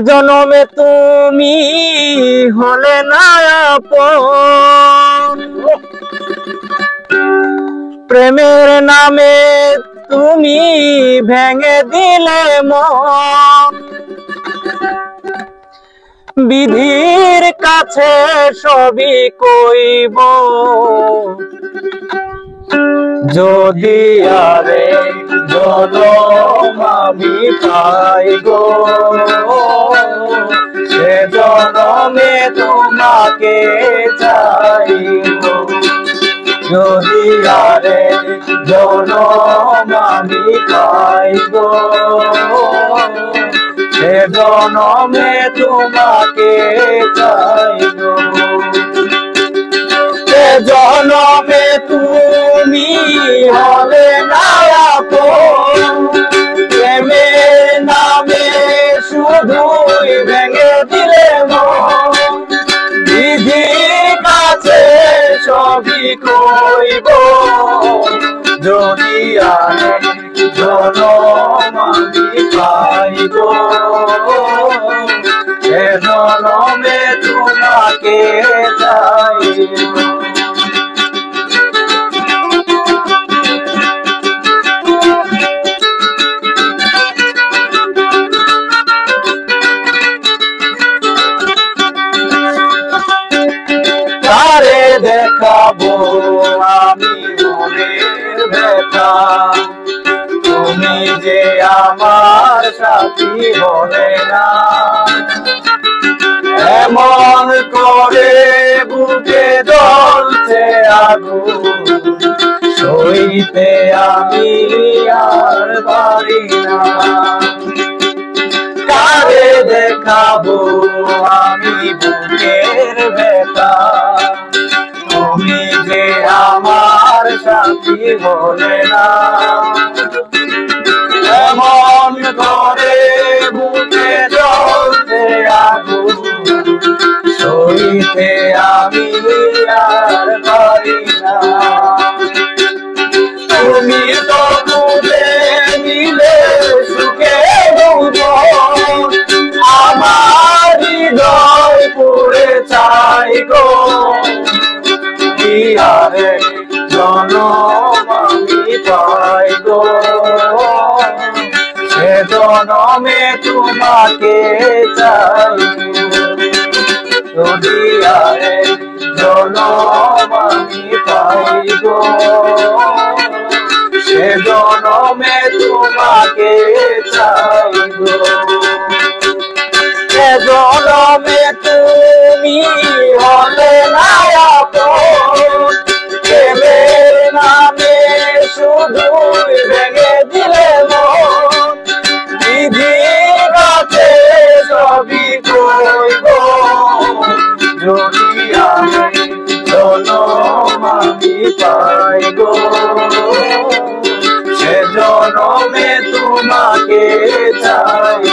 জনমে তুমি হলে না আপন, প্রেমের নামে তুমি ভেঙে দিলে মন। বিধির কাছে সবই কইব, যদি আরে জনম আমি পাই গো, সে জনমে তোমাকে চাইব। যদি আরে জনম আমি পাই গো, সে জনমে তোমাকে চাইব। সে জনমে তুমি হলে না আপন, প্রেমের নামে শুধুই ভেঙে দিলে মন। বিধির কাছে সবই কইব, যদি আরেক জনম আমি পাই গো, সে জনমে তোমাকে চাইব। তারে দেখাবো আমি মনের ব্যথা, তুমি যে আমার সাথী হলে না। এমন করে বুকে জ্বলছে আগুন, সইতে আমি আর পারি না। কারে দেখাবো আমি বুকের ব্যথা, তুমি যে আমার সাথী হলে না। এমন করে বুকে জ্বলছে আগুন, সইতে আমি আর পারি না। তুমি তো খুঁজে নিলে সুখে ভুবন, আমার হৃদয় পুড়ে চাই গো। আরে জনম আমি পাই গো, সে জনমে তোমাকে চাই। যদি আরে জনম আমি পাই গো, সে জনমে তোমাকে চাই গো। সে জনমে তুমি হলে না আপন, প্রেমের নামে শুধুই ভেঙে দিলে মন। বিধির কাছে সবই কইব, যদি আমি জনম আমি পাই গো, সে জনমে তোমাকে চাই।